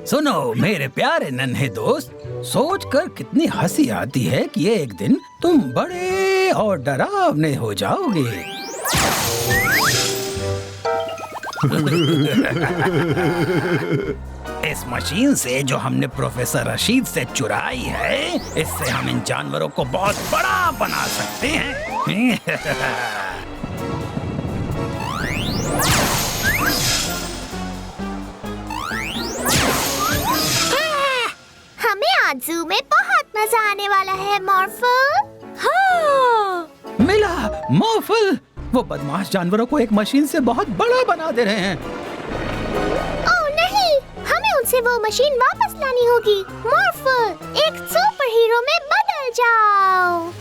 सुनो मेरे प्यारे नन्हे दोस्त, सोचकर कितनी हंसी आती है कि एक दिन तुम बड़े और डरावने हो जाओगे। इस मशीन से जो हमने प्रोफेसर रशीद से चुराई है, इससे हम इन जानवरों को बहुत बड़ा बना सकते हैं। हमें आज जू में बहुत मजा आने वाला है मॉर्फल। हाँ। मिला मॉर्फल, वो बदमाश जानवरों को एक मशीन से बहुत बड़ा बना दे रहे हैं। ओह नहीं, हमें उनसे वो मशीन वापस लानी होगी। मॉर्फल, एक सुपर हीरो में बदल जाओ।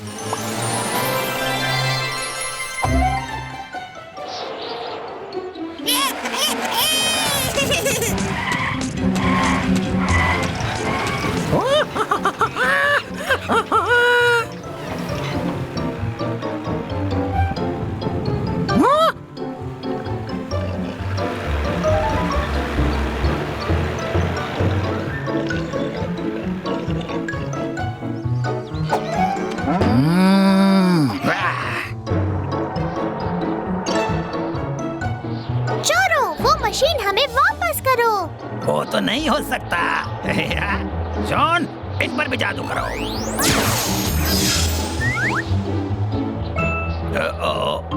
चोरों, वो मशीन हमें वापस करो। वो तो नहीं हो सकता। जॉन, इन पर भी जादू करो।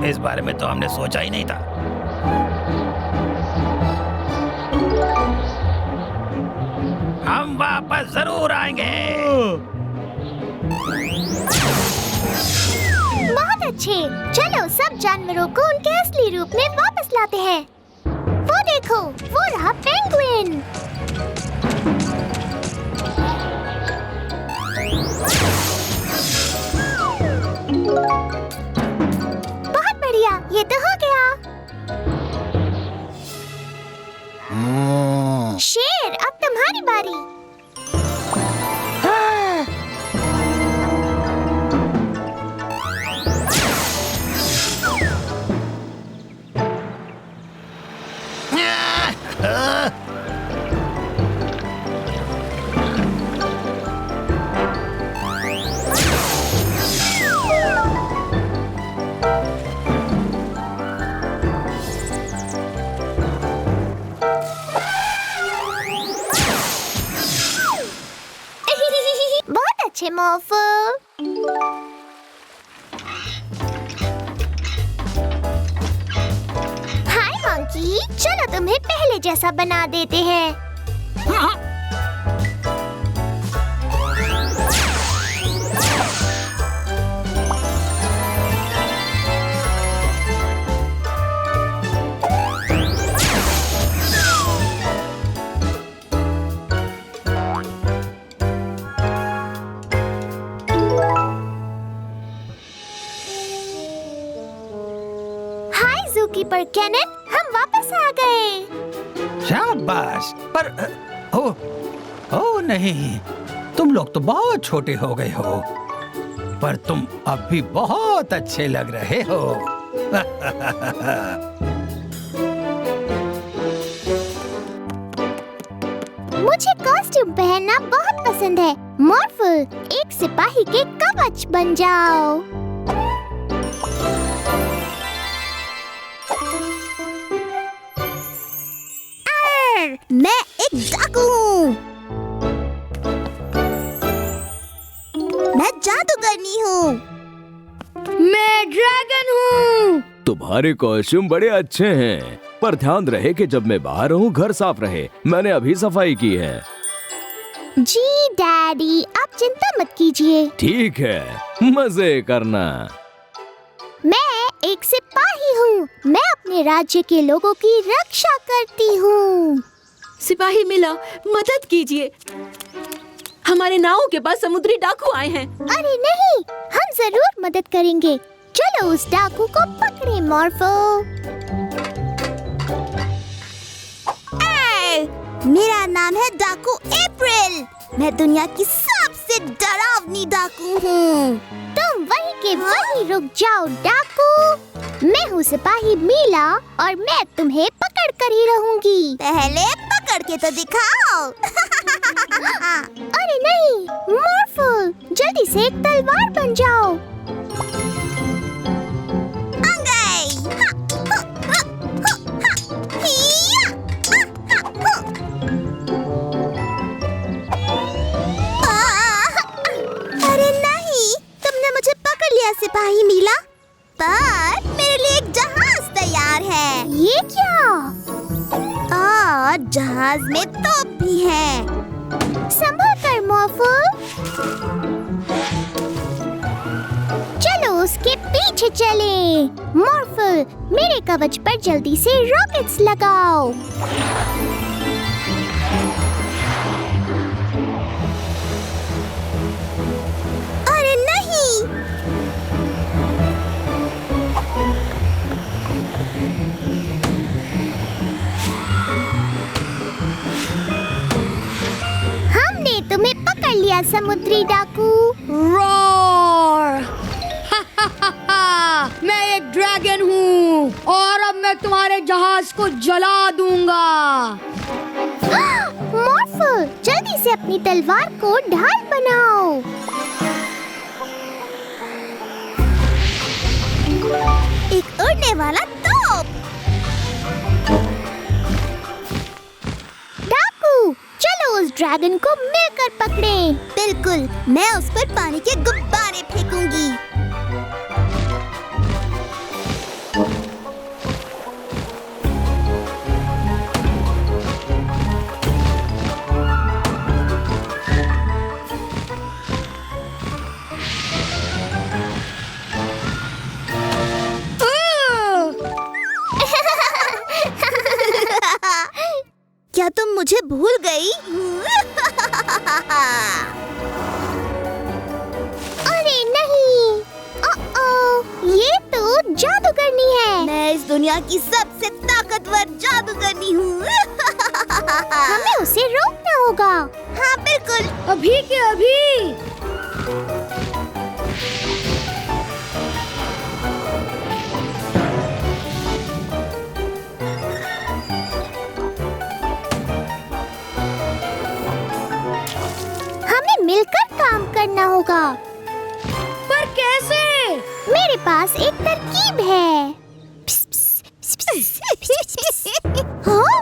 इस बारे में तो हमने सोचा ही नहीं था। हम वापस जरूर आएंगे। बहुत अच्छे, चलो सब जानवरों को उनके असली रूप में वापस लाते हैं। वो देखो, वो रहा पेंगुइन। बहुत बढ़िया, ये तो हो गया। शेर, अब तुम्हारी बारी। बहुत अच्छे मॉर्फल। हाय मंकी, चलो तुम्हें पहले जैसा बना देते हैं। ज़ूकीपर केनेथ, हम वापस आ गए। शाबाश। पर ओ नहीं, तुम लोग तो बहुत छोटे हो गए हो, पर तुम अब भी बहुत अच्छे लग रहे हो। मुझे कॉस्ट्यूम पहनना बहुत पसंद है। मॉर्फल, एक सिपाही के कवच बन जाओ। मैं एक डाकू हूँ। मैं जादूगरनी हूँ। मैं ड्रैगन हूँ। तुम्हारे कॉस्ट्यूम बड़े अच्छे हैं, पर ध्यान रहे कि जब मैं बाहर रहूं घर साफ रहे। मैंने अभी सफाई की है। जी डैडी, आप चिंता मत कीजिए। ठीक है, मजे करना। मैं एक सिपाही हूँ। मैं अपने राज्य के लोगों की रक्षा करती हूँ। सिपाही मिला, मदद कीजिए। हमारे नाव के पास समुद्री डाकू आए हैं। अरे नहीं, हम जरूर मदद करेंगे। चलो उस डाकू को पकड़े मॉर्फल। मेरा नाम है डाकू अप्रैल। मैं दुनिया की सबसे डरावनी डाकू हूँ। तुम वहीं के वहीं रुक जाओ डाकू। मैं हूँ सिपाही मीला और मैं तुम्हें पकड़ कर ही रहूंगी। पहले पकड़ करके तो दिखाओ। अरे नहीं, मॉर्फल, जल्दी से एक तलवार बन जाओ। आ गई। हिया। अरे नहीं, तुमने मुझे पकड़ लिया सिपाही मीला। पर मेरे लिए एक जहाज तैयार है। ये क्या? और जहाज में तोप भी है। संभल कर मॉर्फल। चलो उसके पीछे चले। मॉर्फल, मेरे कवच पर जल्दी से रॉकेट्स लगाओ। अरे नहीं, हमने तुम्हें पकड़ लिया समुद्री डाकू। रॉर! मैं एक ड्रैगन हूँ और अब मैं तुम्हारे जहाज को जला दूंगा। मॉर्फल, जल्दी से अपनी तलवार को ढाल बनाओ। एक उड़ने वाला तोप। डाकू, चलो उस ड्रैगन को मिलकर पकड़ें। बिल्कुल, मैं उस पर पानी के गुब्बारे फेंकूंगी। क्या तुम मुझे भूल गई? अरे नहीं, ये तो जादूगरनी है। मैं इस दुनिया की सबसे ताकतवर जादूगरनी हूँ। हमें उसे रोकना होगा। हाँ बिल्कुल। अभी के अभी। हमें मिलकर काम करना होगा। पर कैसे? मेरे पास एक तरकीब है। हाँ?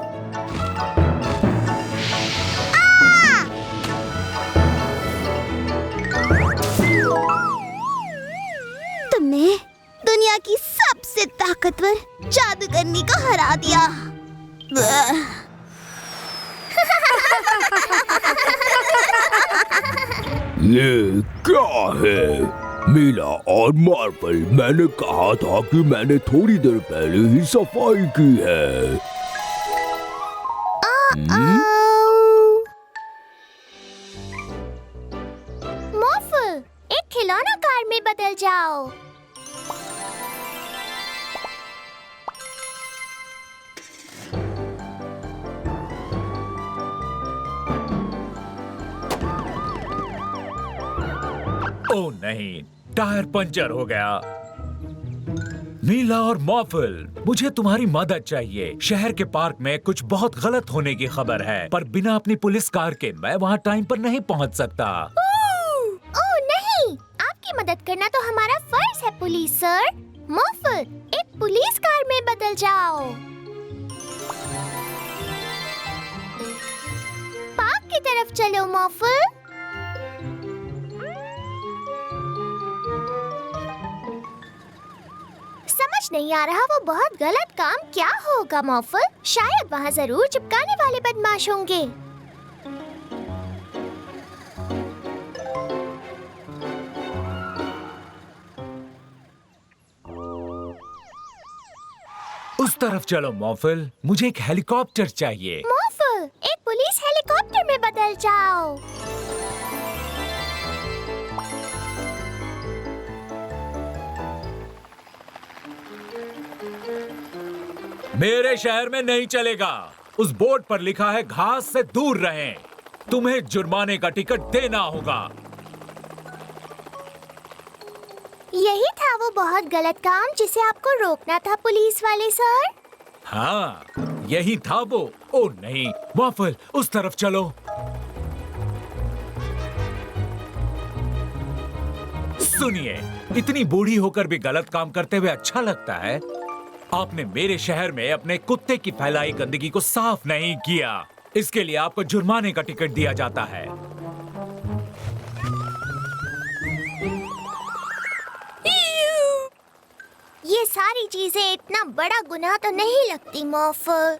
तुमने दुनिया की सबसे ताकतवर जादूगरनी को हरा दिया। ये क्या है? मीला और मार्बल, मैंने कहा था कि मैंने थोड़ी देर पहले ही सफाई की है। मॉर्फल, एक खिलौना कार में बदल जाओ। ओह नहीं, टायर पंचर हो गया। मीला और मॉर्फल, मुझे तुम्हारी मदद चाहिए। शहर के पार्क में कुछ बहुत गलत होने की खबर है, पर बिना अपनी पुलिस कार के मैं वहाँ टाइम पर नहीं पहुँच सकता। ओह नहीं, आपकी मदद करना तो हमारा फर्ज है पुलिस सर। मॉर्फल, एक पुलिस कार में बदल जाओ। पार्क की तरफ चलो मॉर्फल। समझ नहीं आ रहा वो बहुत गलत काम क्या होगा मॉर्फल। शायद वहाँ जरूर चिपकाने वाले बदमाश होंगे। उस तरफ चलो मॉर्फल, मुझे एक हेलीकॉप्टर चाहिए। मॉर्फल, एक पुलिस हेलीकॉप्टर में बदल जाओ। मेरे शहर में नहीं चलेगा। उस बोर्ड पर लिखा है घास से दूर रहें। तुम्हें जुर्माने का टिकट देना होगा। यही था वो बहुत गलत काम जिसे आपको रोकना था पुलिस वाले सर। हाँ, यही था वो। ओ नहीं, मॉर्फल उस तरफ चलो। सुनिए, इतनी बूढ़ी होकर भी गलत काम करते हुए अच्छा लगता है। आपने मेरे शहर में अपने कुत्ते की फैलाई गंदगी को साफ नहीं किया। इसके लिए आपको जुर्माने का टिकट दिया जाता है। ये सारी चीजें इतना बड़ा गुनाह तो नहीं लगती मॉर्फल।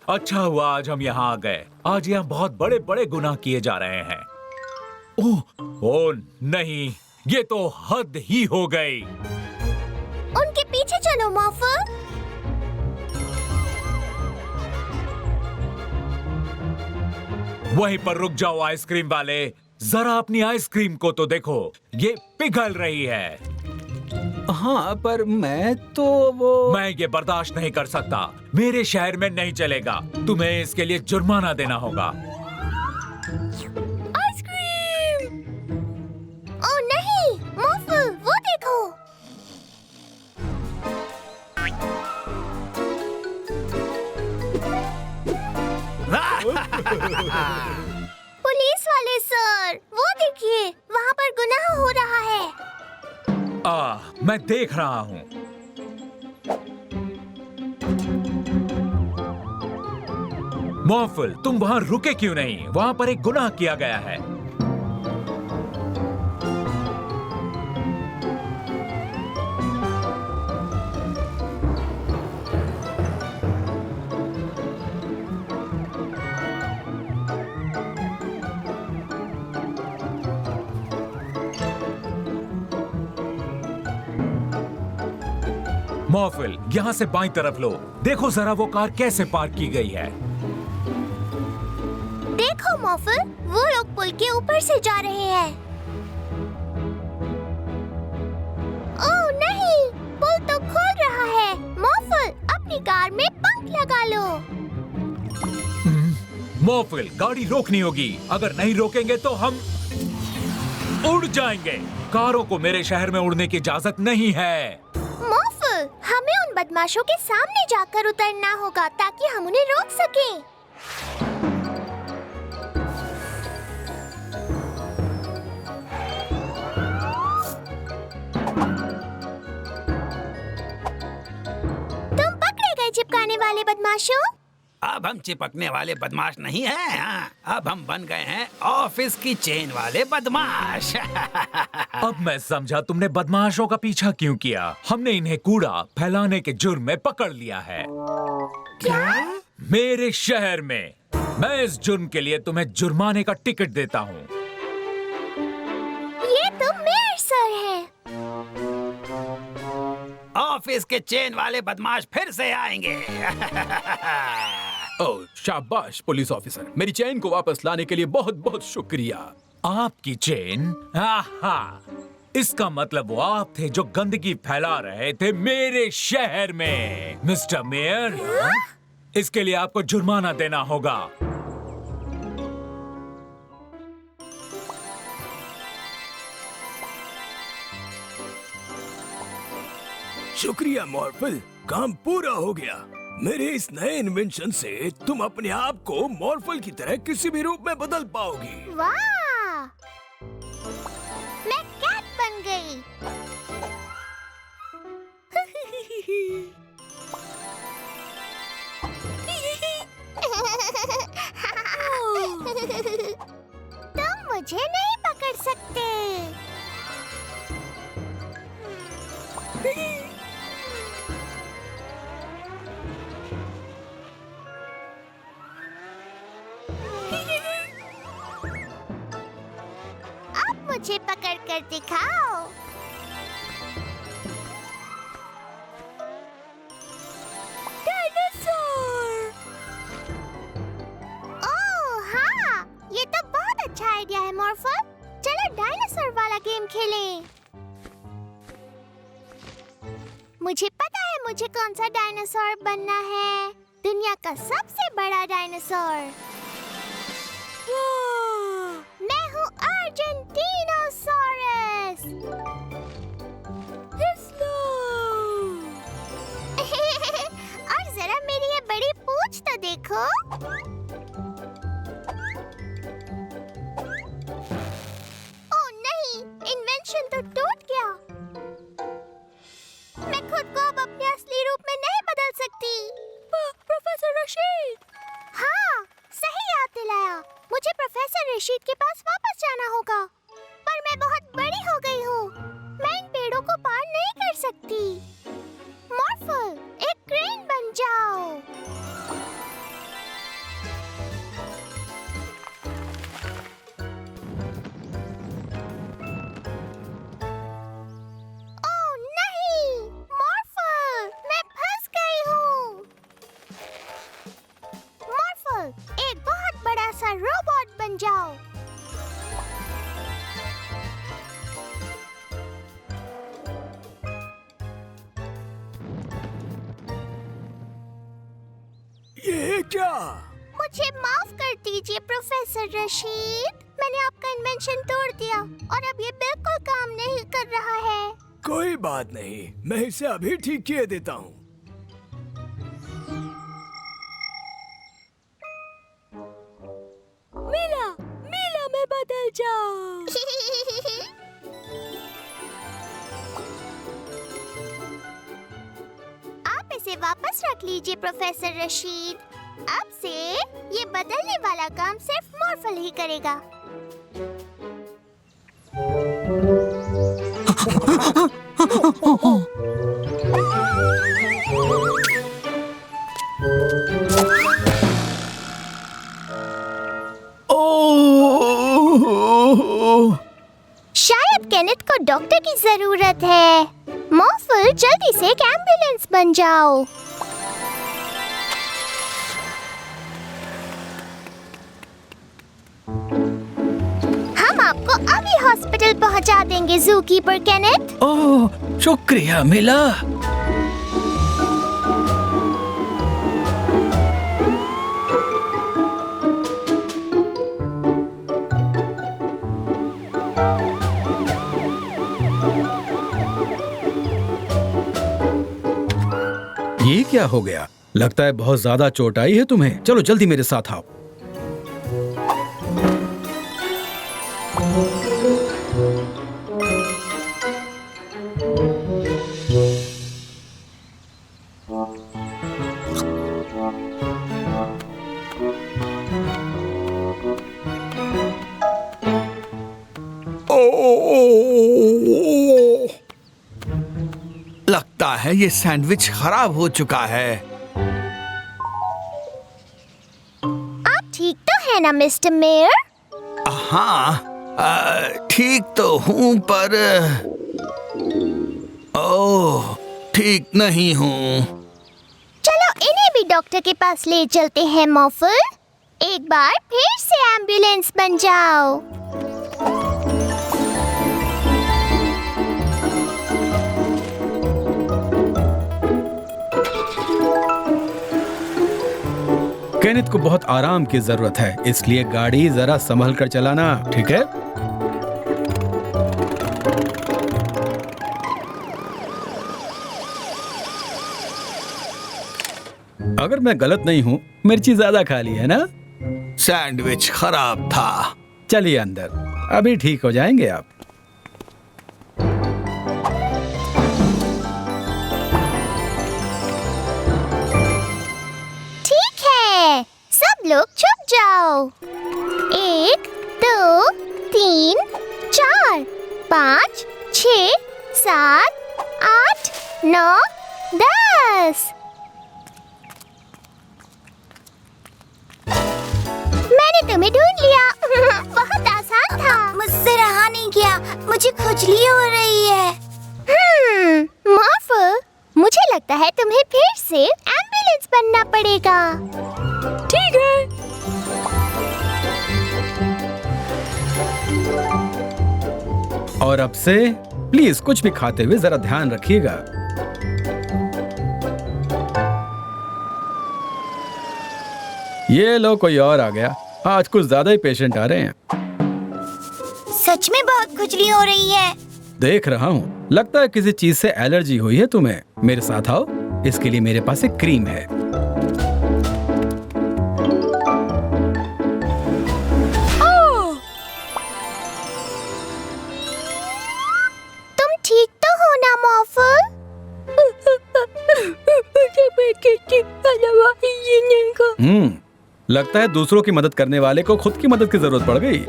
अच्छा हुआ आज हम यहाँ आ गए। आज यहाँ बहुत बड़े बड़े गुनाह किए जा रहे हैं। ओह नहीं, ये तो हद ही हो गई। उनके पीछे चलो मॉर्फल। वहीं पर रुक जाओ आइसक्रीम वाले, जरा अपनी आइसक्रीम को तो देखो, ये पिघल रही है। हाँ, पर मैं तो मैं ये बर्दाश्त नहीं कर सकता। मेरे शहर में नहीं चलेगा। तुम्हें इसके लिए जुर्माना देना होगा। आइसक्रीम! ओह नहीं, मॉर्फल, वो देखो। पुलिस वाले सर, वो देखिए, वहाँ पर गुनाह हो रहा है। मैं देख रहा हूँ। मॉर्फल, तुम वहाँ रुके क्यों नहीं? वहाँ पर एक गुनाह किया गया है। मॉर्फल, यहाँ से बाईं तरफ लो। देखो जरा वो कार कैसे पार्क की गई है। देखो मॉर्फल, वो लोग पुल के ऊपर से जा रहे हैं। ओह नहीं, पुल तो खुल रहा है। मॉर्फल, अपनी कार में पंख लगा लो। मॉर्फल, गाड़ी रोकनी होगी। अगर नहीं रोकेंगे तो हम उड़ जाएंगे। कारों को मेरे शहर में उड़ने की इजाजत नहीं है। मॉर्फल, हमें उन बदमाशों के सामने जाकर उतरना होगा ताकि हम उन्हें रोक सकें। तुम पकड़े गए चिपकाने वाले बदमाशों। अब हम चिपकने वाले बदमाश नहीं हैं। हाँ, अब हम बन गए हैं ऑफिस की चेन वाले बदमाश। अब मैं समझा तुमने बदमाशों का पीछा क्यों किया। हमने इन्हें कूड़ा फैलाने के जुर्म में पकड़ लिया है। क्या? मेरे शहर में। मैं इस जुर्म के लिए तुम्हें जुर्माने का टिकट देता हूँ। ये तो मेयर सर है। ऑफिस के चेन वाले बदमाश फिर से आएंगे। ओह, शाबाश पुलिस ऑफिसर, मेरी चेन को वापस लाने के लिए बहुत बहुत शुक्रिया। आपकी चेन? आहा, इसका मतलब वो आप थे जो गंदगी फैला रहे थे मेरे शहर में। मिस्टर मेयर, इसके लिए आपको जुर्माना देना होगा। शुक्रिया मॉर्फल, काम पूरा हो गया। मेरे इस नए इन्वेंशन से तुम अपने आप को मॉर्फल की तरह किसी भी रूप में बदल पाओगी। वाह! मैं कैट बन गई। तुम मुझे नहीं पकड़ सकते। अब मुझे पकड़ कर दिखाओ। डायनासोर! ओह हाँ, ये तो बहुत अच्छा आइडिया है मॉर्फल। चलो डायनासोर वाला गेम खेलें। मुझे पता है मुझे कौन सा डायनासोर बनना है। दुनिया का सबसे बड़ा डायनासोर। मैं हूँ अर्जेंटीनोसॉरस। और जरा मेरी ये बड़ी के पास वापस जाना होगा। पर मैं बहुत बड़ी हो गई हूँ, मैं इन पेड़ों को पार नहीं कर सकती। मॉर्फल, एक क्रेन बन जाओ। ओह नहीं, मॉर्फल, मैं फंस गई हूँ। मॉर्फल, एक बहुत बड़ा सा रोबोट बन जाओ। ये क्या? मुझे माफ कर दीजिए प्रोफेसर रशीद, मैंने आपका इन्वेंशन तोड़ दिया और अब ये बिल्कुल काम नहीं कर रहा है। कोई बात नहीं, मैं इसे अभी ठीक किए देता हूँ। मिला मिला मैं बदल जाऊं। आप इसे वापस रख लीजिए प्रोफेसर रशीद। अब से ये बदलने वाला काम सिर्फ मॉर्फल ही करेगा। ओह! शायद केनेथ को डॉक्टर की जरूरत है। मॉर्फल, जल्दी से एक एम्बुलेंस बन जाओ। हम आपको अभी हॉस्पिटल पहुंचा देंगे ज़ूकीपर केनेथ। ओह, शुक्रिया मिला। ये क्या हो गया? लगता है बहुत ज्यादा चोट आई है तुम्हें। चलो जल्दी मेरे साथ आओ। लगता है ये सैंडविच खराब हो चुका है। आप ठीक तो है ना मिस्टर मेयर? हाँ, ठीक तो हूँ पर ओह, ठीक नहीं हूँ। चलो इन्हें भी डॉक्टर के पास ले चलते हैं मॉर्फल। एक बार फिर से एम्बुलेंस बन जाओ। केनेथ को बहुत आराम की जरूरत है, इसलिए गाड़ी जरा संभल कर चलाना, ठीक है? अगर मैं गलत नहीं हूँ, मिर्ची ज्यादा खा ली है ना? सैंडविच खराब था। चलिए अंदर, अभी ठीक हो जाएंगे आप। ठीक है, सब लोग छुप जाओ। 1, 2, 3, 4, 5, 6, 7, 8, 9, 10। मैंने तुम्हें ढूंढ लिया। बहुत आसान था। मुझसे रहा नहीं गया, मुझे खुजली हो रही है। मॉर्फल, मुझे लगता है तुम्हें फिर से एम्बुलेंस बनना पड़ेगा। ठीक है। और अब से प्लीज कुछ भी खाते हुए जरा ध्यान रखिएगा। ये लो, कोई और आ गया। आज कुछ ज्यादा ही पेशेंट आ रहे हैं। सच में बहुत खुजली हो रही है। देख रहा हूँ, लगता है किसी चीज से एलर्जी हुई है तुम्हें। मेरे साथ आओ, इसके लिए मेरे पास एक क्रीम है। तुम ठीक तो हो ना मॉर्फल? लगता है दूसरों की मदद करने वाले को खुद की मदद की जरूरत पड़ गई।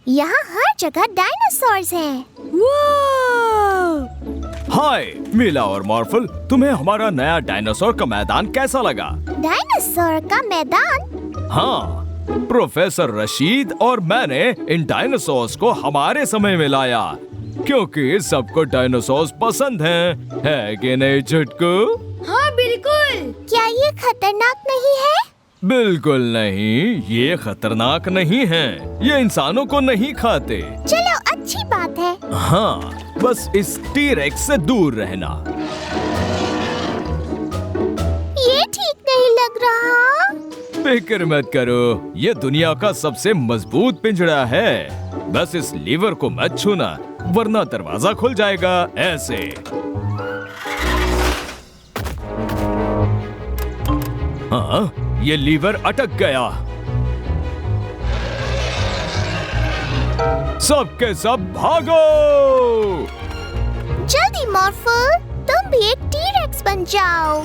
यहाँ हर जगह डायनासोर्स हैं। हाय मीला और मॉर्फल, तुम्हें हमारा नया डायनासोर का मैदान कैसा लगा? डायनासोर का मैदान? हाँ, प्रोफेसर रशीद और मैंने इन डायनासोर्स को हमारे समय में लाया क्योंकि सबको डायनासोर्स पसंद हैं, है कि नहीं छुटकू? हाँ बिल्कुल। क्या ये खतरनाक नहीं है? बिल्कुल नहीं, ये खतरनाक नहीं है। ये इंसानों को नहीं खाते। चलो अच्छी बात है। हाँ, बस इस टी-रेक्स से दूर रहना। ये ठीक नहीं लग रहा। फिक्र मत करो, ये दुनिया का सबसे मजबूत पिंजरा है। बस इस लीवर को मत छूना, वरना दरवाजा खुल जाएगा ऐसे। हाँ, ये लीवर अटक गया। सबके सब भागो! जल्दी मॉर्फल, तुम भी एक टी-रेक्स बन जाओ।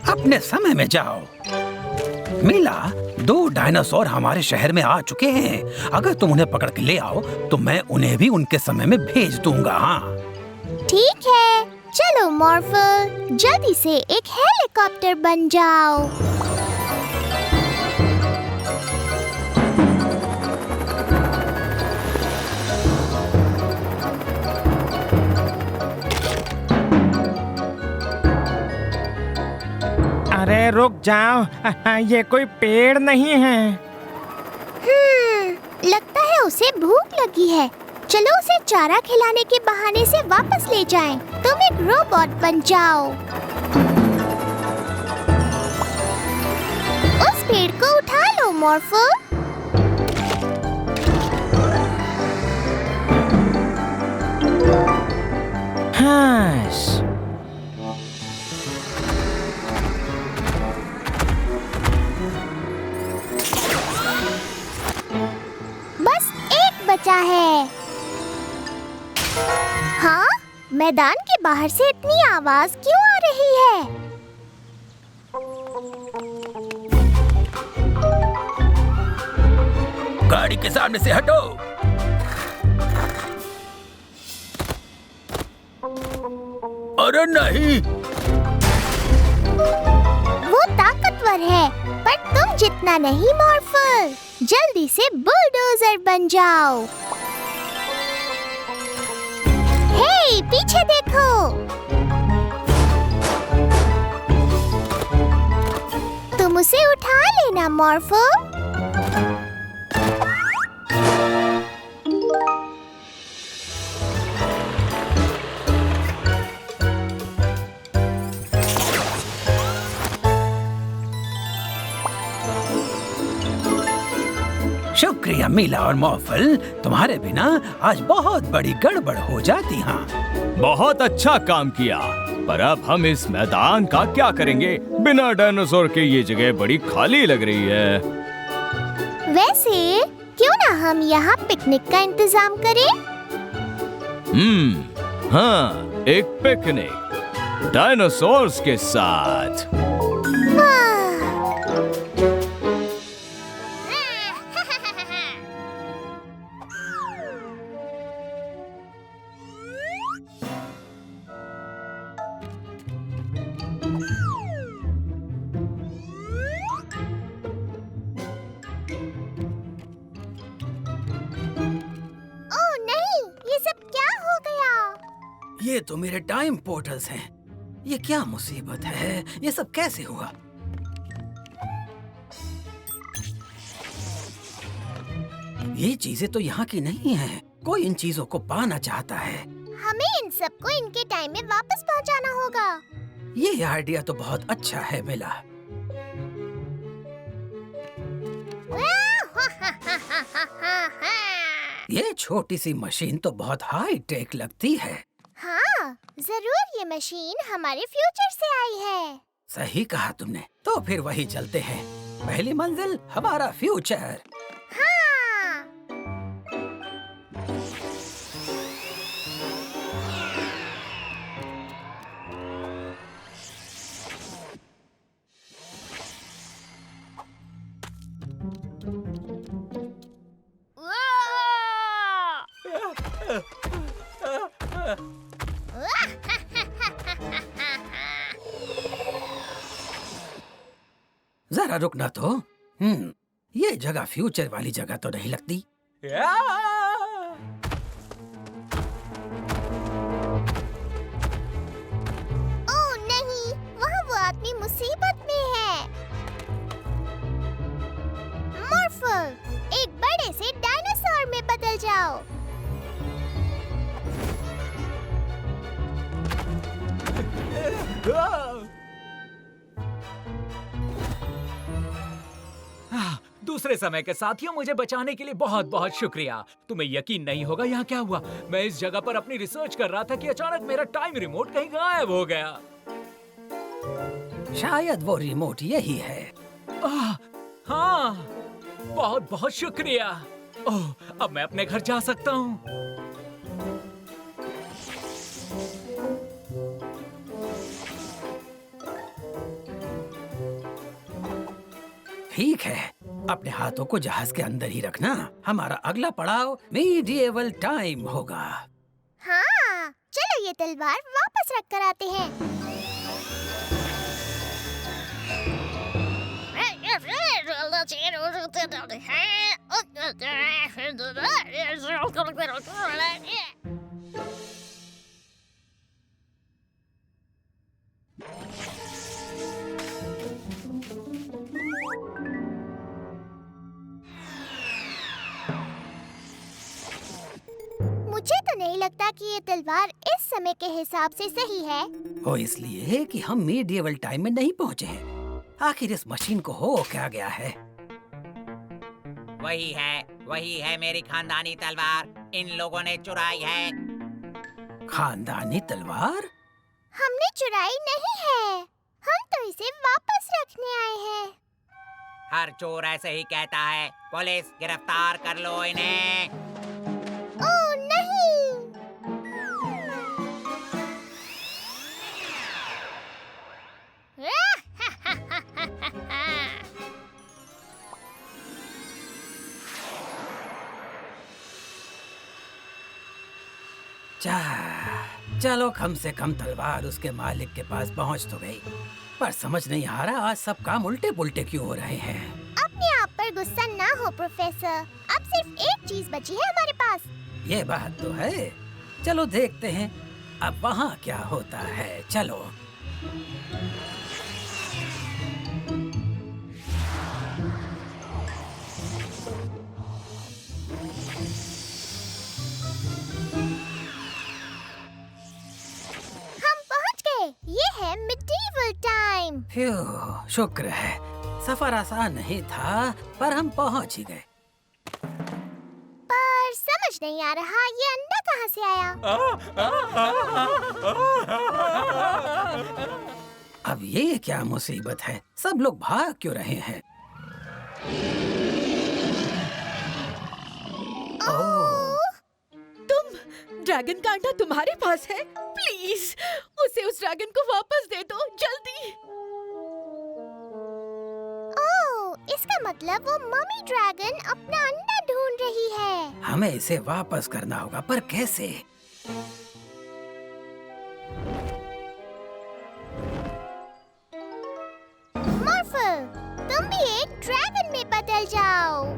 अपने समय में जाओ। मीला, 2 डायनासोर हमारे शहर में आ चुके हैं। अगर तुम उन्हें पकड़ के ले आओ तो मैं उन्हें भी उनके समय में भेज दूंगा। हाँ ठीक है, चलो मॉर्फल, जल्दी से एक हेलीकॉप्टर बन जाओ। अरे रुक जाओ, ये कोई पेड़ नहीं है। लगता है उसे भूख लगी है। चलो उसे चारा खिलाने के बहाने से वापस ले जाएं। तुम एक रोबोट बन जाओ। उस पेड़ को उठा लो मॉर्फल। हाँ। बस एक बचा है। हाँ, मैदान के बाहर से इतनी आवाज क्यों आ रही है? गाड़ी के सामने से हटो। अरे नहीं, वो ताकतवर है, पर तुम जितना नहीं मॉर्फल। जल्दी से बुलडोजर बन जाओ। हे, पीछे देखो। तुम उसे उठा लेना मॉर्फल। शुक्रिया मीला और मॉर्फल, तुम्हारे बिना आज बहुत बड़ी गड़बड़ हो जाती। हाँ, बहुत अच्छा काम किया, पर अब हम इस मैदान का क्या करेंगे? बिना डायनासोर के ये जगह बड़ी खाली लग रही है। वैसे क्यों ना हम यहाँ पिकनिक का इंतजाम करें? हाँ, एक पिकनिक डायनासोर्स के साथ। ये तो मेरे टाइम पोर्टल्स हैं। ये क्या मुसीबत है? ये सब कैसे हुआ? ये चीजें तो यहाँ की नहीं हैं। कोई इन चीजों को पाना चाहता है। हमें इन सबको इनके टाइम में वापस पहुँचाना होगा। ये आइडिया तो बहुत अच्छा है मिला। ये छोटी सी मशीन तो बहुत हाई टेक लगती है। हाँ, जरूर ये मशीन हमारे फ्यूचर से आई है। सही कहा तुमने। तो फिर वही चलते हैं। पहली मंजिल हमारा फ्यूचर। हाँ। जरा रुकना तो। ये जगह फ्यूचर वाली जगह तो नहीं लगती। ओह नहीं, वहाँ वो आदमी मुसीबत में है। मॉर्फल, एक बड़े से डायनासोर में बदल जाओ। दूसरे समय के साथियों, मुझे बचाने के लिए बहुत बहुत शुक्रिया। तुम्हें यकीन नहीं होगा यहाँ क्या हुआ। मैं इस जगह पर अपनी रिसर्च कर रहा था कि अचानक मेरा टाइम रिमोट कहीं गायब हो गया। शायद वो रिमोट यही है। हाँ, बहुत बहुत शुक्रिया। ओह, अब मैं अपने घर जा सकता हूँ। ठीक है, अपने हाथों को जहाज के अंदर ही रखना। हमारा अगला पड़ाव मीडिएवल टाइम होगा। हाँ, चलो ये तलवार वापस रख कर आते हैं। मुझे तो नहीं लगता कि ये तलवार इस समय के हिसाब से सही है। वो इसलिए कि हम मीडिएवल टाइम में नहीं पहुँचे हैं। आखिर इस मशीन को हो क्या गया है? वही है मेरी खानदानी तलवार। इन लोगों ने चुराई है। खानदानी तलवार? हमने चुराई नहीं है, हम तो इसे वापस रखने आए हैं। हर चोर ऐसे ही कहता है। पुलिस, गिरफ्तार कर लो इन्हें। ओह नहीं! चलो, कम से कम तलवार उसके मालिक के पास पहुंच तो गई। पर समझ नहीं आ रहा आज सब काम उल्टे पुल्टे क्यों हो रहे हैं। अपने आप पर गुस्सा ना हो प्रोफेसर। अब सिर्फ एक चीज बची है हमारे पास। ये बात तो है। चलो देखते हैं अब वहाँ क्या होता है। चलो। ये है मिडीवल टाइम। शुक्र है, सफर आसान नहीं था पर हम पहुंच ही गए। पर समझ नहीं आ रहा ये अंडा कहाँ से आया। अब ये क्या मुसीबत है? सब लोग भाग क्यों रहे हैं? ड्रैगन का अंडा तुम्हारे पास है? प्लीज उसे उस ड्रैगन को वापस दे दो, जल्दी। ओह, इसका मतलब वो मम्मी ड्रैगन अपना अंडा ढूंढ रही है। हमें इसे वापस करना होगा, पर कैसे? मॉर्फल, तुम भी एक ड्रैगन में बदल जाओ।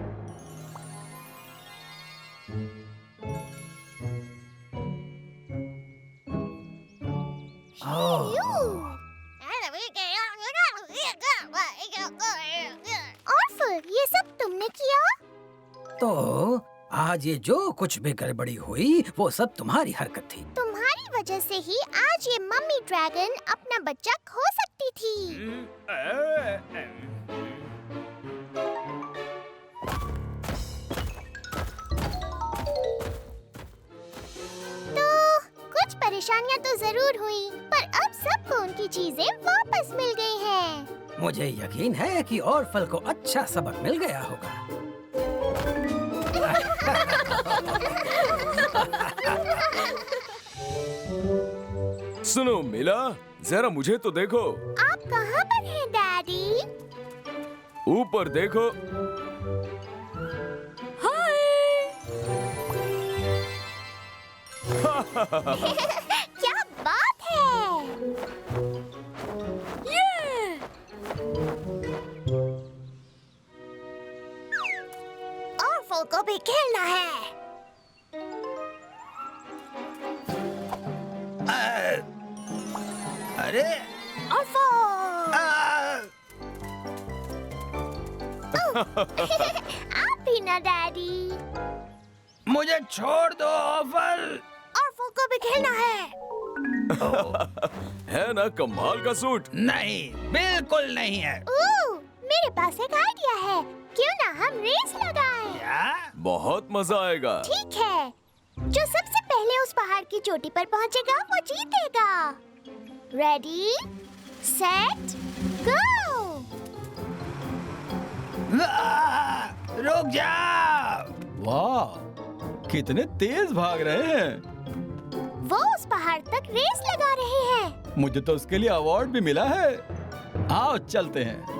ये सब तुमने किया? तो आज ये जो कुछ भी गड़बड़ी हुई वो सब तुम्हारी हरकत थी। तुम्हारी वजह से ही आज ये मम्मी ड्रैगन अपना बच्चा खो सकती थी। तो कुछ परेशानियां तो जरूर हुई, पर अब सबको उनकी चीजें वापस मिल गई हैं। मुझे यकीन है कि ऑर्फल को अच्छा सबक मिल गया होगा। सुनो मिला, जरा मुझे तो देखो। आप कहाँ पर हैं डैडी? ऊपर देखो। क्या बात है? ऑर्फल को भी खेलना है। अरे ऑर्फल, आप भी ना डैडी। मुझे छोड़ दो ऑर्फल। ऑर्फल को भी खेलना है। है ना कमाल का सूट? नहीं, बिल्कुल नहीं है। मेरे पास एक आइडिया है, क्यों ना हम रेस लगाएं? क्या? बहुत मजा आएगा। ठीक है, जो सबसे पहले उस पहाड़ की चोटी पर पहुंचेगा वो जीतेगा। रेडी, सेट, गो। रुक जाओ। वाह, कितने तेज भाग रहे हैं। वो उस पहाड़ तक रेस लगा रहे हैं। मुझे तो उसके लिए अवार्ड भी मिला है। आओ चलते हैं।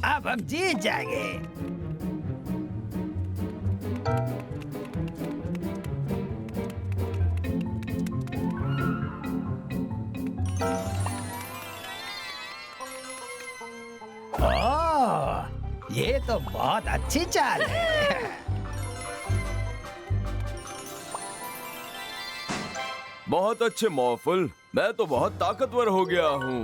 अब हम जीत जाएंगे। ओह, ये तो बहुत अच्छी चाल है। बहुत अच्छे मॉर्फल, मैं तो बहुत ताकतवर हो गया हूँ।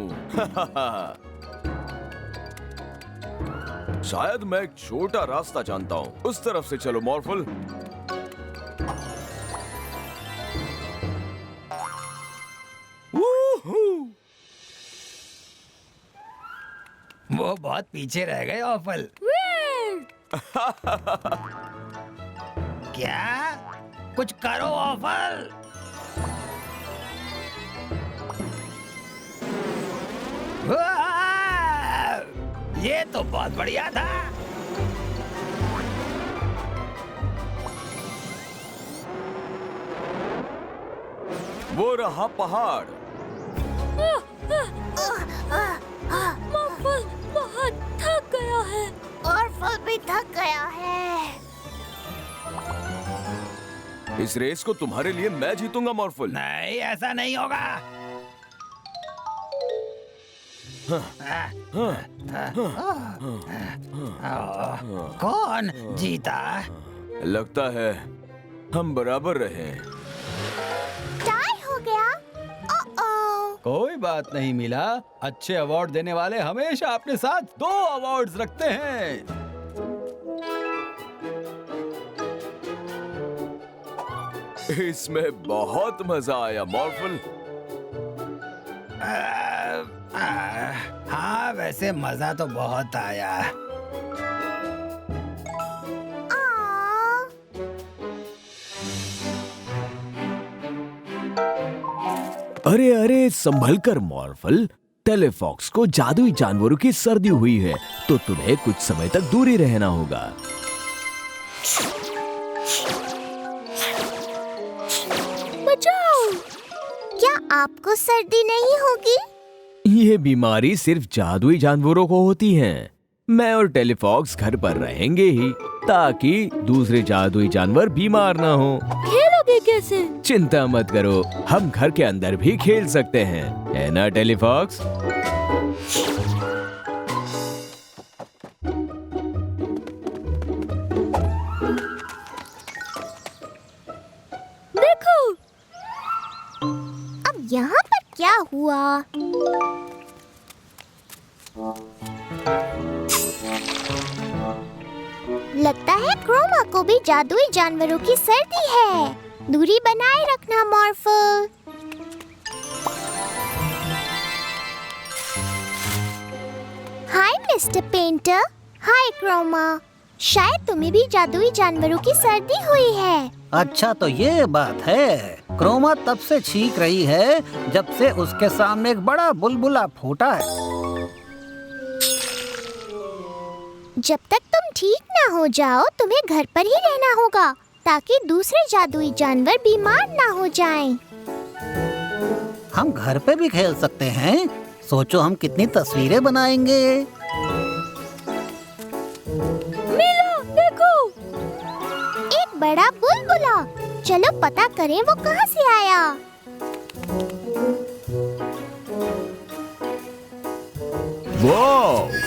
शायद मैं एक छोटा रास्ता जानता हूँ, उस तरफ से चलो मॉर्फल। वो बहुत पीछे रह गए ऑर्फल। क्या? कुछ करो ऑर्फल। ये तो बहुत बढ़िया था। वो रहा पहाड़। ऑर्फल बहुत थक गया है। ऑर्फल भी थक गया है। इस रेस को तुम्हारे लिए मैं जीतूंगा मॉर्फल। नहीं, ऐसा नहीं होगा। कौन जीता? लगता है हम बराबर रहे। टाई हो गया। ओ-ओ। कोई बात नहीं मिला, अच्छे अवार्ड देने वाले हमेशा अपने साथ 2 अवार्ड्स रखते हैं। इसमें बहुत मजा आया मॉर्फल। हाँ, वैसे मजा तो बहुत आया। अरे अरे संभल कर मॉर्फल, टेलीफॉक्स को जादुई जानवरों की सर्दी हुई है, तो तुम्हें कुछ समय तक दूरी रहना होगा। बचाओ! क्या आपको सर्दी नहीं होगी? ये बीमारी सिर्फ जादुई जानवरों को होती है। मैं और टेलीफॉक्स घर पर रहेंगे ही, ताकि दूसरे जादुई जानवर बीमार ना हो। खेलोगे कैसे? चिंता मत करो, हम घर के अंदर भी खेल सकते हैं, है ना टेलीफॉक्स? देखो, अब यहाँ पर क्या हुआ? लगता है क्रोमा को भी जादुई जानवरों की सर्दी है। दूरी बनाए रखना Morphle. Hi mister painter. Hi Chroma. शायद तुम्हें भी जादुई जानवरों की सर्दी हुई है। अच्छा तो ये बात है। क्रोमा तब से छींक रही है जब से उसके सामने एक बड़ा बुलबुला फूटा है। जब तक तुम ठीक ना हो जाओ तुम्हें घर पर ही रहना होगा ताकि दूसरे जादुई जानवर बीमार ना हो जाएं। हम घर पे भी खेल सकते हैं। सोचो हम कितनी तस्वीरें बनाएंगे। मिलो देखो, एक बड़ा बुलबुला। चलो पता करें वो कहाँ से आया। वाह!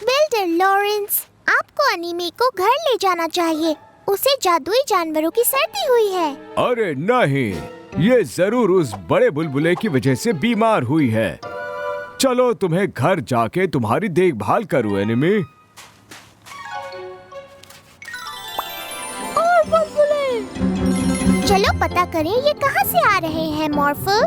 बिल्डर लॉरेंस, आपको अनीमी को घर ले जाना चाहिए। उसे जादुई जानवरों की सर्दी हुई है। अरे नहीं, ये जरूर उस बड़े बुलबुले की वजह से बीमार हुई है। चलो तुम्हें घर जाके तुम्हारी देखभाल करूं एनिमी। और बुलबुले। चलो पता करें ये कहाँ से आ रहे हैं मॉर्फल।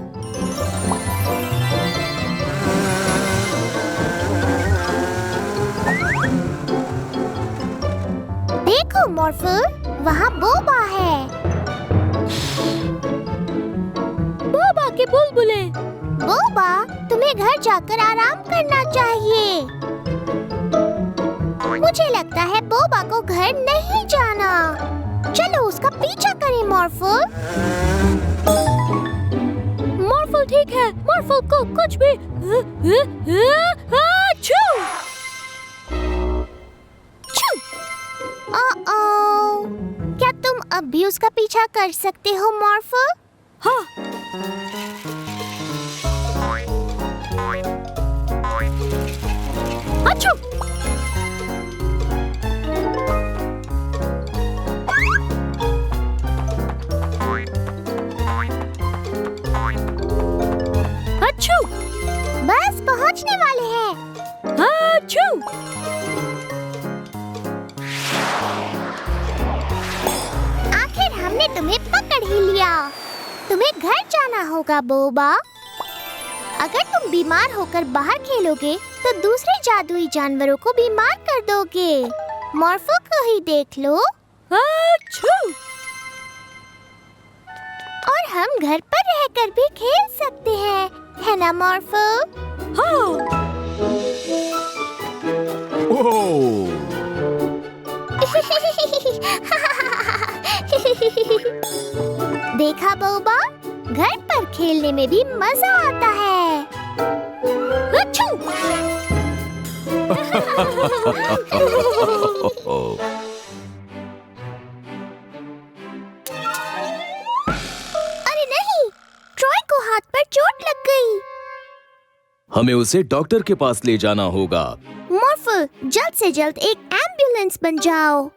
देखो मॉर्फल, वहाँ बोबा है। बोबा के बुलबुले। बोबा, तुम्हें घर जाकर आराम करना चाहिए। मुझे लगता है बोबा को घर नहीं जाना। चलो उसका पीछा करें मॉर्फल। मॉर्फल ठीक है। मॉर्फल को कुछ भी क्या तुम अब भी उसका पीछा कर सकते हो मॉर्फल? हाँ। अच्छू। अच्छू। बस पहुंचने वाले हैं। अच्छू। आखिर हमने तुम्हें पकड़ ही लिया। तुम्हें घर जाना होगा बोबा। अगर तुम बीमार होकर बाहर खेलोगे तो दूसरे जादुई जानवरों को बीमार कर दोगे। मॉर्फो को ही देख लो। अच्छू। और हम घर पर रहकर भी खेल सकते हैं, है ना मॉर्फो? हाँ। ओह! देखा बोबा, घर पर खेलने में भी मजा आता है। अच्छू। अरे नहीं, ट्रॉय को हाथ पर चोट लग गई। हमें उसे डॉक्टर के पास ले जाना होगा। मॉर्फल, जल्द से जल्द एक एम्बुलेंस बन जाओ।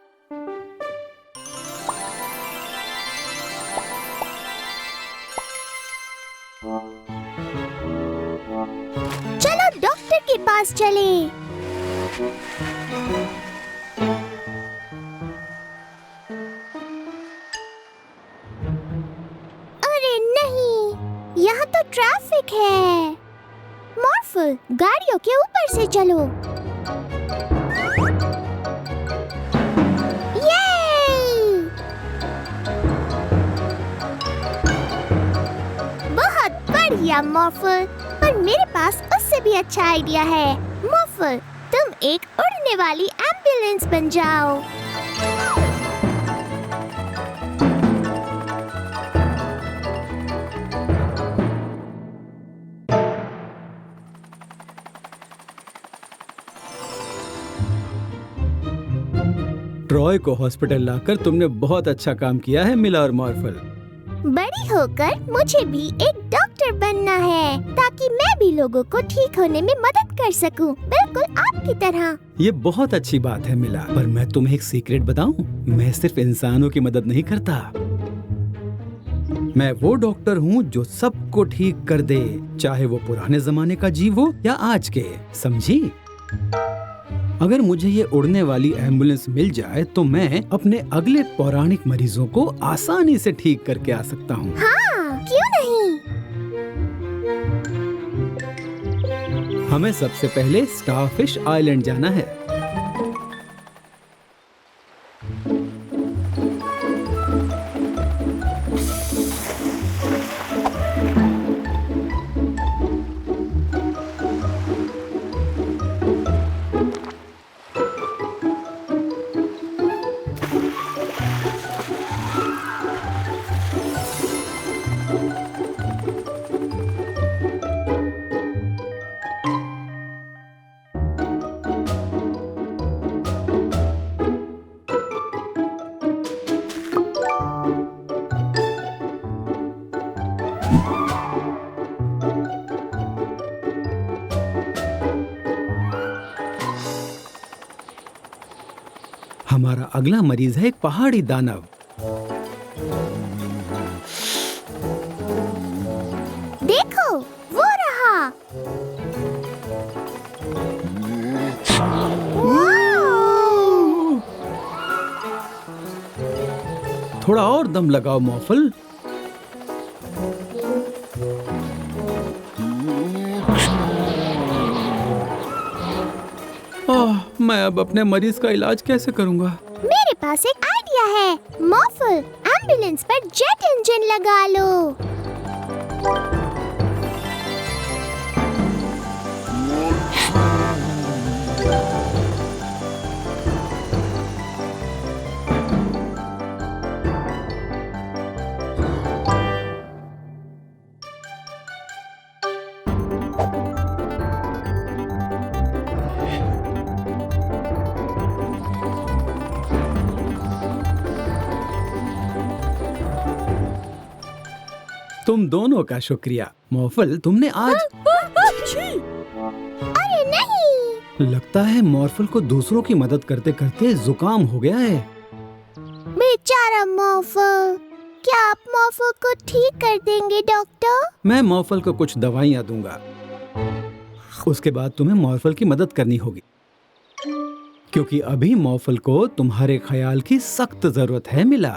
चलो डॉक्टर के पास चले। अरे नहीं, यहाँ तो ट्रैफिक है। मॉर्फल, गाड़ियों के ऊपर से चलो। ये! बहुत बढ़िया मॉर्फल, पर मेरे पास उससे भी अच्छा आइडिया है। मॉर्फल, तुम एक उड़ने वाली एम्बुलेंस बन जाओ। ट्रॉय को हॉस्पिटल लाकर तुमने बहुत अच्छा काम किया है मिला और मॉर्फल। बड़ी होकर मुझे भी एक डॉक्टर बनना है ताकि मैं भी लोगों को ठीक होने में मदद कर सकूं, बिल्कुल आपकी तरह। ये बहुत अच्छी बात है मिला, पर मैं तुम्हें एक सीक्रेट बताऊं? मैं सिर्फ इंसानों की मदद नहीं करता, मैं वो डॉक्टर हूँ जो सबको ठीक कर दे, चाहे वो पुराने जमाने का जीव हो या आज के, समझी? अगर मुझे ये उड़ने वाली एम्बुलेंस मिल जाए तो मैं अपने अगले पौराणिक मरीजों को आसानी से ठीक करके आ सकता हूँ। हाँ, क्यों नहीं? हमें सबसे पहले स्टारफिश आइलैंड जाना है। हमारा अगला मरीज है एक पहाड़ी दानव। देखो, वो रहा। थोड़ा और दम लगाओ मॉर्फल। मैं अब अपने मरीज का इलाज कैसे करूंगा? मेरे पास एक आइडिया है। मॉर्फल, एम्बुलेंस पर जेट इंजन लगा लो। तुम दोनों का शुक्रिया। मॉर्फल, तुमने आज अरे नहीं, लगता है मॉर्फल को दूसरों की मदद करते करते जुकाम हो गया है। बेचारा मॉर्फल। क्या आप मॉर्फल को ठीक कर देंगे डॉक्टर? मैं मॉर्फल को कुछ दवाइयाँ दूंगा, उसके बाद तुम्हें मॉर्फल की मदद करनी होगी, क्योंकि अभी मॉर्फल को तुम्हारे ख्याल की सख्त जरूरत है। मिला?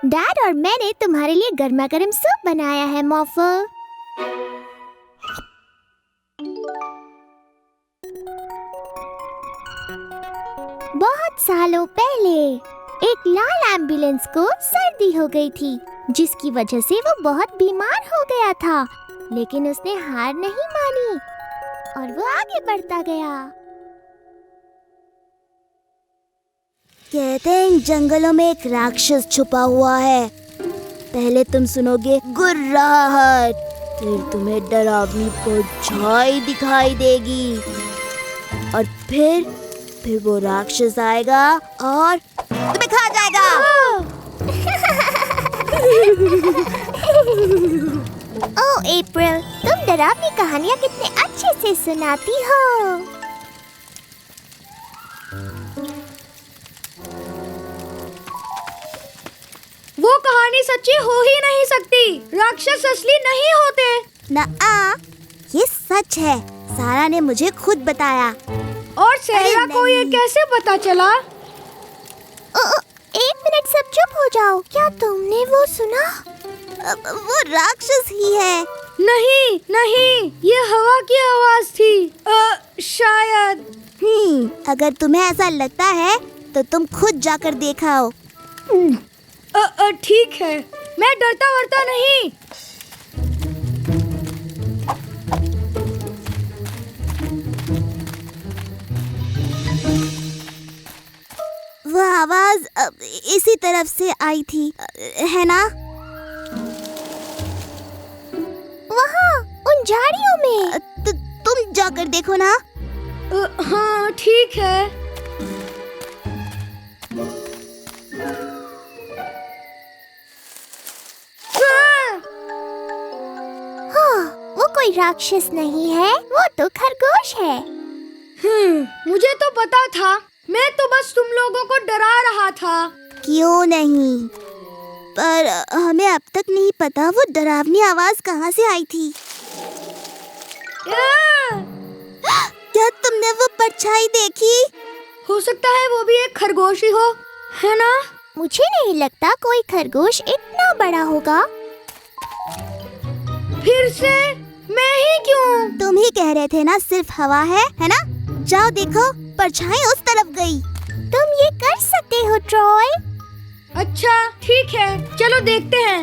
डैड और मैंने तुम्हारे लिए गर्मा गर्म सूप बनाया है मॉर्फल। बहुत सालों पहले एक लाल एम्बुलेंस को सर्दी हो गई थी, जिसकी वजह से वो बहुत बीमार हो गया था। लेकिन उसने हार नहीं मानी और वो आगे बढ़ता गया। कहते हैं इन जंगलों में एक राक्षस छुपा हुआ है। पहले तुम सुनोगे गुर्राहट, फिर तुम्हें डरावनी परछाई दिखाई देगी और फिर वो राक्षस आएगा और तुम्हें खा जाएगा। ओह अप्रैल, तुम डरावनी कहानियाँ कितने अच्छे से सुनाती हो। वो कहानी सच्ची हो ही नहीं सकती। राक्षस असली नहीं होते। ना, ये सच है। सारा ने मुझे खुद बताया। और सेरा को ये कैसे पता चला? एक मिनट, सब चुप हो जाओ। क्या तुमने वो सुना? वो राक्षस ही है। नहीं नहीं, ये हवा की आवाज थी। शायद। अगर तुम्हें ऐसा लगता है तो तुम खुद जाकर देखाओ। ठीक है, मैं डरता वरता नहीं। वो आवाज इसी तरफ से आई थी, है ना? वहाँ उन झाड़ियों में। तुम जाकर देखो ना। हाँ ठीक है। वो कोई राक्षस नहीं है, वो तो खरगोश है। मुझे तो पता था, मैं तो बस तुम लोगों को डरा रहा था। क्यों नहीं, पर हमें अब तक नहीं पता वो डरावनी आवाज कहाँ से आई थी। क्या तुमने वो परछाई देखी? हो सकता है वो भी एक खरगोश ही हो, है ना? मुझे नहीं लगता कोई खरगोश इतना बड़ा होगा। फिर से मैं ही क्यों? तुम ही कह रहे थे ना सिर्फ हवा है ना? जाओ देखो, परछाई उस तरफ गई। तुम ये कर सकते हो ट्रॉय। अच्छा ठीक है, चलो देखते हैं।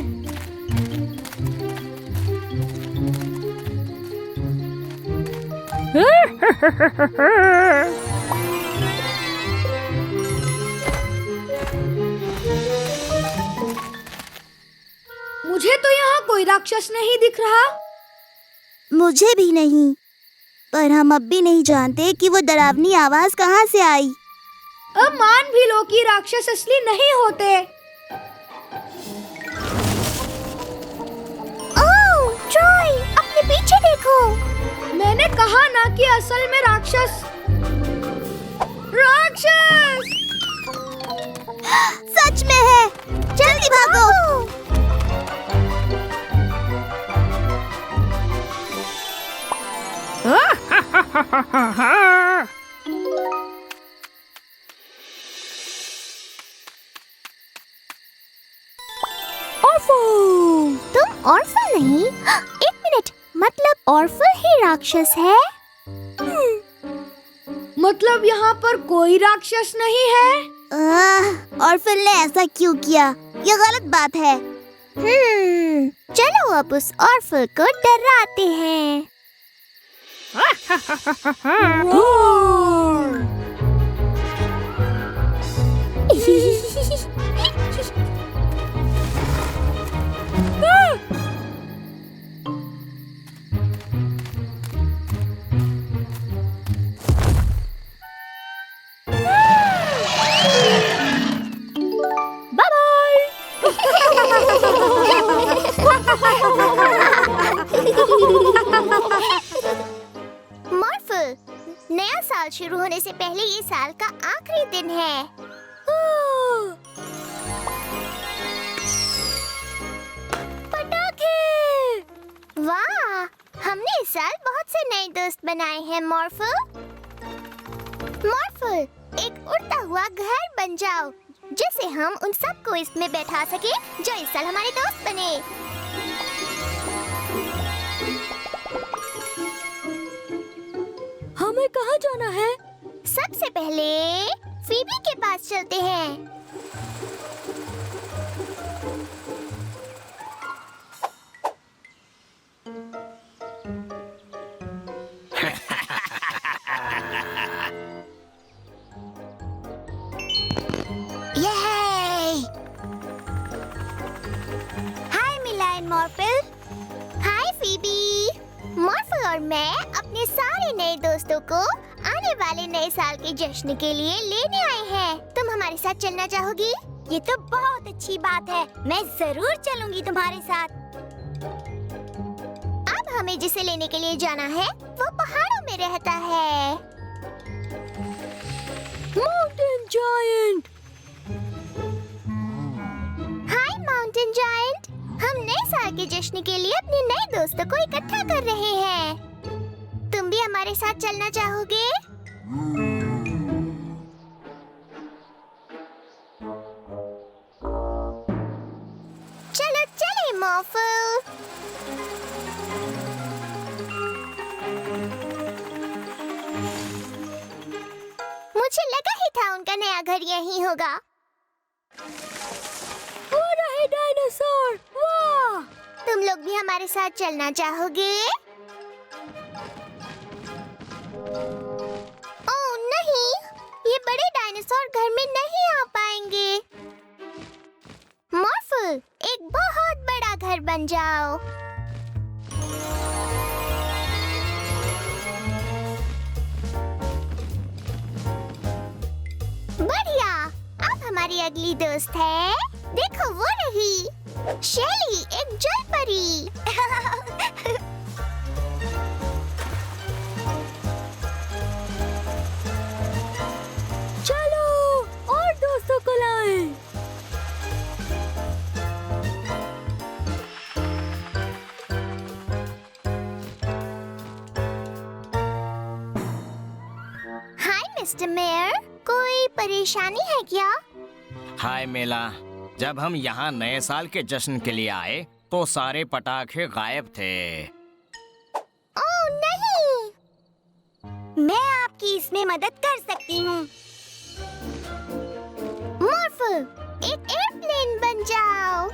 मुझे तो यहाँ कोई राक्षस नहीं दिख रहा। मुझे भी नहीं, पर हम अब भी नहीं जानते कि वो डरावनी आवाज कहाँ से आई। अब मान भी लो कि राक्षस असली नहीं होते। ओह ट्रॉय, अपने पीछे देखो। मैंने कहा ना कि असल में राक्षस सच में है। जल्दी भागो। तुम ऑर्फल नहीं? एक मिनट, मतलब ऑर्फल ही राक्षस है? मतलब यहाँ पर कोई राक्षस नहीं है? ऑर्फल ने ऐसा क्यों किया? ये गलत बात है। चलो अब उस ऑर्फल को डराते हैं। मॉर्फल, नया साल शुरू होने से पहले ये साल का आखिरी दिन है। पटाखे! वाह, हमने इस साल बहुत से नए दोस्त बनाए हैं मॉर्फल। मॉर्फल, एक उड़ता हुआ घर बन जाओ, जिससे हम उन सबको इसमें बैठा सके जो इस साल हमारे दोस्त बने। हमें कहाँ जाना है? सबसे पहले फीबी के पास चलते हैं। हाय मिला एंड मॉर्फल। Hi Phoebe. मॉर्फल और मैं अपने सारे नए दोस्तों को आने वाले नए साल के जश्न के लिए लेने आए हैं। तुम हमारे साथ चलना चाहोगी? ये तो बहुत अच्छी बात है, मैं जरूर चलूंगी तुम्हारे साथ। अब हमें जिसे लेने के लिए जाना है वो पहाड़ों में रहता है। Mountain giant. Hi mountain giant, हम नए साल के जश्न के लिए अपने नए दोस्तों को इकट्ठा कर रहे हैं। तुम भी हमारे साथ चलना चाहोगे? चलो चले मॉर्फल। मुझे लगा ही था उनका नया घर यही होगा। हो रहे डायनासोर, वाह! तुम लोग भी हमारे साथ चलना चाहोगे? ओह नहीं, ये बड़े डायनासोर घर में नहीं आ पाएंगे। मॉर्फल, एक बहुत बड़ा घर बन जाओ। बढ़िया, अब हमारी अगली दोस्त है, देखो वो रही, शेली, एक जलपरी। मिस्टर मेयर, कोई परेशानी है क्या? हाय मेला, जब हम यहाँ नए साल के जश्न के लिए आए तो सारे पटाखे गायब थे। ओह नहीं, मैं आपकी इसमें मदद कर सकती हूँ। मॉर्फल, एक एयरप्लेन बन जाओ।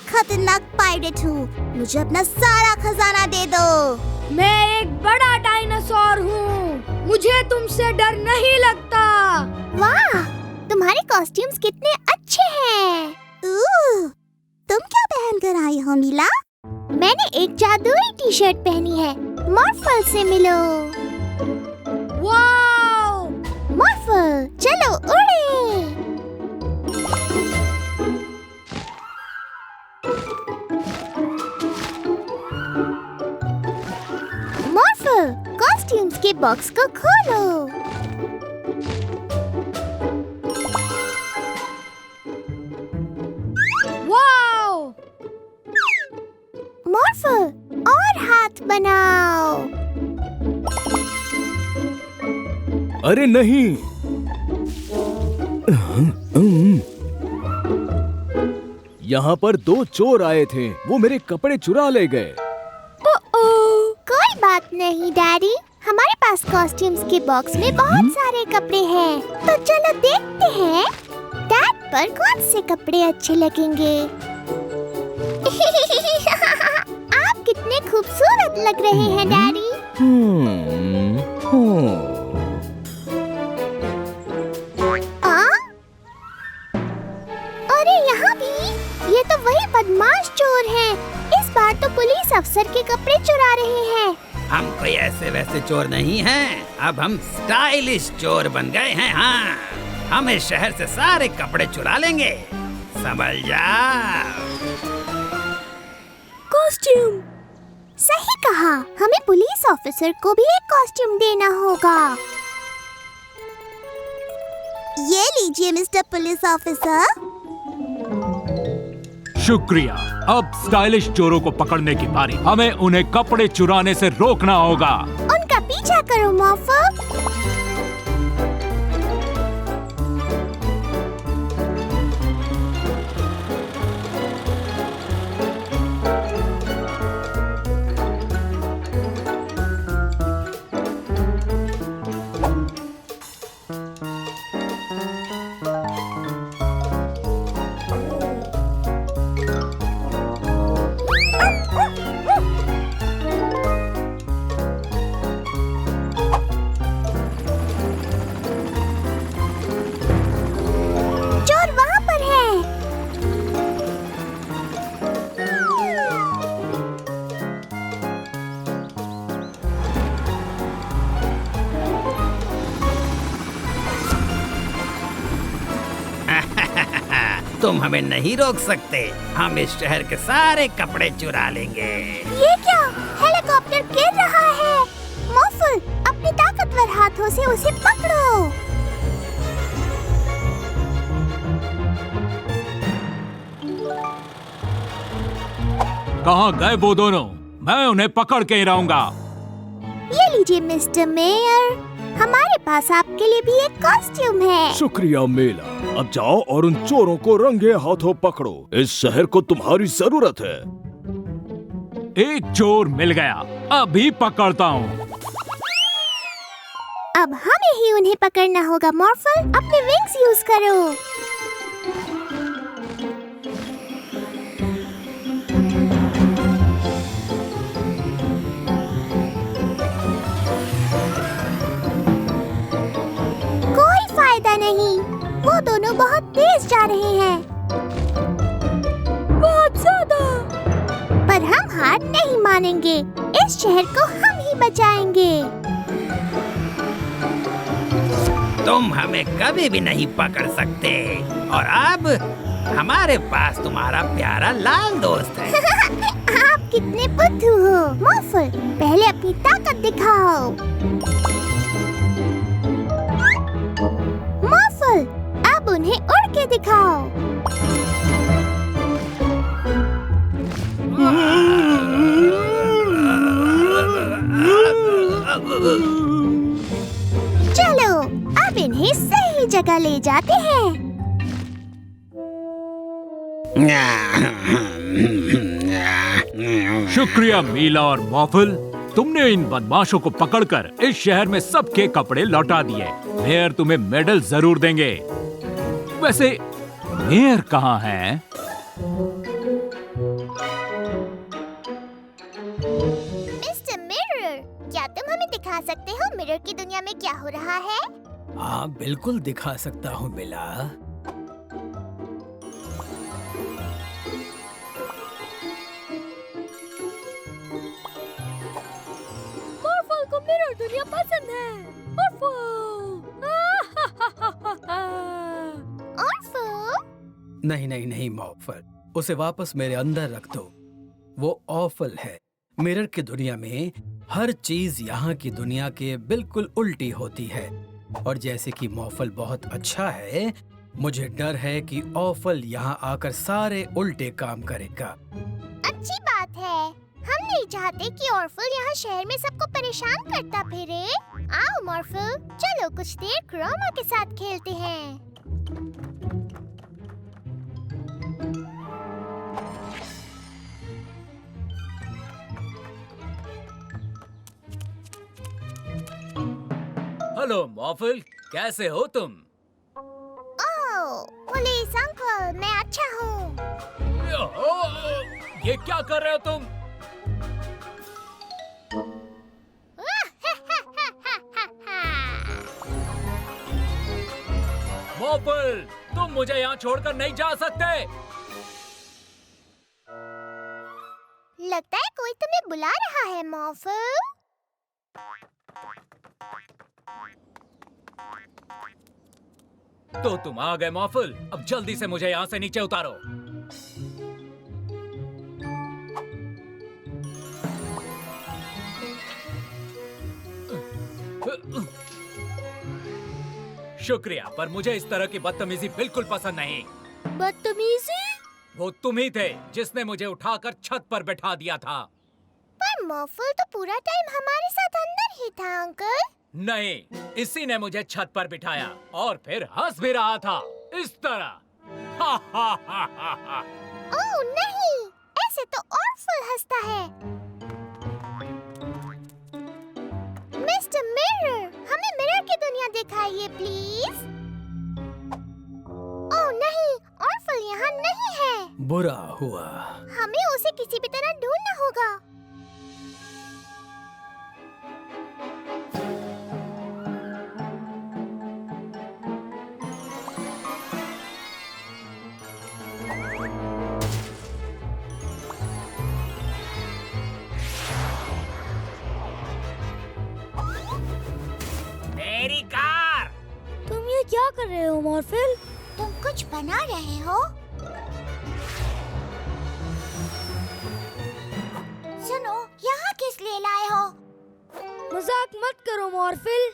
खतरनाक पायरेट हूँ, मुझे अपना सारा खजाना दे दो। मैं एक बड़ा डायनासोर हूँ, मुझे तुमसे डर नहीं लगता। वाह, तुम्हारे कॉस्ट्यूम्स कितने अच्छे हैं। तुम क्या पहन कर आई हो मीला? मैंने एक जादुई टी शर्ट पहनी है। मॉर्फल से मिलो। वाओ! मॉर्फल, चलो उड़े। मॉर्फल, कॉस्ट्यूम्स के बॉक्स को खोलो। वाओ! मॉर्फल, और हाथ बनाओ। अरे नहीं, यहाँ पर 2 चोर आए थे, वो मेरे कपड़े चुरा ले गए। कोई बात नहीं डैडी, हमारे पास कॉस्ट्यूम्स के बॉक्स में बहुत सारे कपड़े हैं, तो चलो देखते हैं डैड पर कौन से कपड़े अच्छे लगेंगे। आप कितने खूबसूरत लग रहे हैं डैडी। अरे यहाँ भी, ये तो वही बदमाश चोर हैं। इस बार तो पुलिस अफसर के कपड़े चुरा रहे हैं। हम कोई ऐसे वैसे चोर नहीं हैं, अब हम स्टाइलिश चोर बन गए हैं। हाँ, हम इस शहर से सारे कपड़े चुरा लेंगे, समझ जाओ। कॉस्ट्यूम, सही कहा, हमें पुलिस ऑफिसर को भी एक कॉस्ट्यूम देना होगा। ये लीजिए मिस्टर पुलिस ऑफिसर। शुक्रिया। अब स्टाइलिश चोरों को पकड़ने की बारी। हमें उन्हें कपड़े चुराने से रोकना होगा। उनका पीछा करो मॉर्फल। तुम हमें नहीं रोक सकते, हम इस शहर के सारे कपड़े चुरा लेंगे। ये क्या, हेलीकॉप्टर गिर रहा है। मॉर्फल, अपने ताकतवर हाथों से उसे पकड़ो। कहाँ गए वो दोनों? मैं उन्हें पकड़ के ही रहूंगा। ये लीजिए मिस्टर मेयर, हमारे पास आपके लिए भी एक कॉस्ट्यूम है। शुक्रिया मेला, अब जाओ और उन चोरों को रंगे हाथों पकड़ो। इस शहर को तुम्हारी जरूरत है। एक चोर मिल गया, अभी पकड़ता हूँ। अब हमें ही उन्हें पकड़ना होगा। मॉर्फल, अपने विंग्स यूज करो। जा रहे हैं। बहुत ज्यादा। पर हम हार नहीं मानेंगे। इस शहर को हम ही बचाएंगे। तुम हमें कभी भी नहीं पकड़ सकते। और अब हमारे पास तुम्हारा प्यारा लाल दोस्त है। आप कितने बुद्धू हो मॉर्फल, पहले अपनी ताकत दिखाओ। मॉर्फल, अब उन्हें उड़ के दिखाओ। चलो अब इन्हें सही जगह ले जाते हैं। शुक्रिया मीला और मॉर्फल, तुमने इन बदमाशों को पकड़कर इस शहर में सबके कपड़े लौटा दिए। मेयर तुम्हें मेडल जरूर देंगे। वैसे मेयर कहाँ है? मिस्टर मिरर, क्या तुम हमें दिखा सकते हो मिरर की दुनिया में क्या हो रहा है? हाँ बिल्कुल दिखा सकता हूँ मिला। मॉर्फल को मिरर दुनिया पसंद है। नहीं नहीं नहीं मॉर्फल, उसे वापस मेरे अंदर रख दो। वो ऑफल है। मिरर की दुनिया में हर चीज यहाँ की दुनिया के बिल्कुल उल्टी होती है। और जैसे कि मॉर्फल बहुत अच्छा है, मुझे डर है कि ऑफल यहाँ आकर सारे उल्टे काम करेगा। अच्छी बात है। हम नहीं चाहते कि ऑर्फल यहाँ शहर में सबको परेशान करता फिरे। आओ मॉर्फल, चलो कुछ देर क्रोमा के साथ खेलते हैं। हेलो मॉर्फल, कैसे हो तुम? ओह, पुलिस अंकल, मैं अच्छा हूँ। ये क्या कर रहे हो तुम? मॉर्फल, तुम मुझे यहाँ छोड़कर नहीं जा सकते। लगता है कोई तुम्हें बुला रहा है मॉर्फल। तो तुम आ गए मॉर्फल, अब जल्दी से मुझे यहाँ से नीचे उतारो। शुक्रिया, पर मुझे इस तरह की बदतमीजी बिल्कुल पसंद नहीं। बदतमीजी? वो तुम ही थे जिसने मुझे उठाकर छत पर बैठा दिया था। पर मॉर्फल तो पूरा टाइम हमारे साथ अंदर ही था अंकल। नहीं, इसी ने मुझे छत पर बिठाया और फिर हंस भी रहा था इस तरह। हा हा हा हा हा। ओह नहीं, ऐसे तो ऑर्फल हंसता है। मिस्टर मिरर, हमें मिरर की दुनिया दिखाइए प्लीज। ओह नहीं, ऑर्फल यहाँ नहीं है। बुरा हुआ। हमें उसे किसी भी तरह ढूंढना होगा। मेरी कार! तुम ये क्या कर रहे हो मॉर्फल? तुम कुछ बना रहे हो? सुनो, यहाँ किस लिए लाए हो? मजाक मत करो मॉर्फल।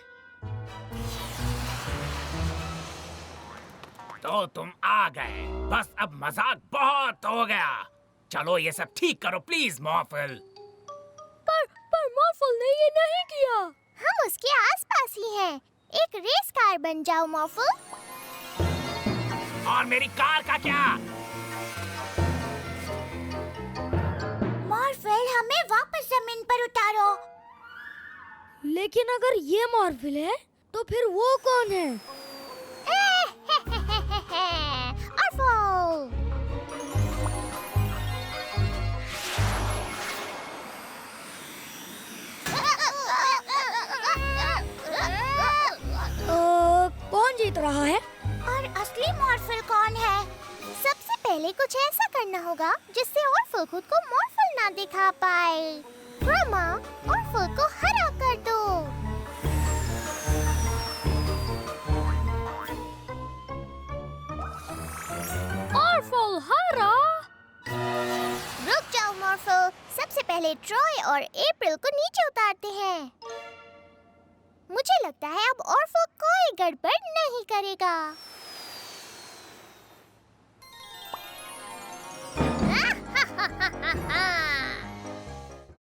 तो तुम आ गए, बस अब मजाक बहुत हो गया। चलो ये सब ठीक करो प्लीज मॉर्फल। पर मॉर्फल ने ये नहीं किया। हम उसके आसपास ही हैं। एक रेस कार बन जाओ मॉर्फल। और मेरी कार का क्या? मॉर्फल, हमें वापस जमीन पर उतारो। लेकिन अगर ये मॉर्फल है, तो फिर वो कौन है? ऑर्फल! कौन जीत रहा है? और असली असली मॉर्फल कौन है? सबसे पहले कुछ ऐसा करना होगा जिससे ऑर्फल खुद को मॉर्फल ना दिखा पाए। क्रोमा, ऑर्फल को हरा कर दो। ऑर्फल हरा। रुक जाओ मॉर्फल, सबसे पहले ट्रॉय और अप्रैल को नीचे उतारते हैं। मुझे लगता है अब ऑर्फल कोई गड़बड़ नहीं करेगा।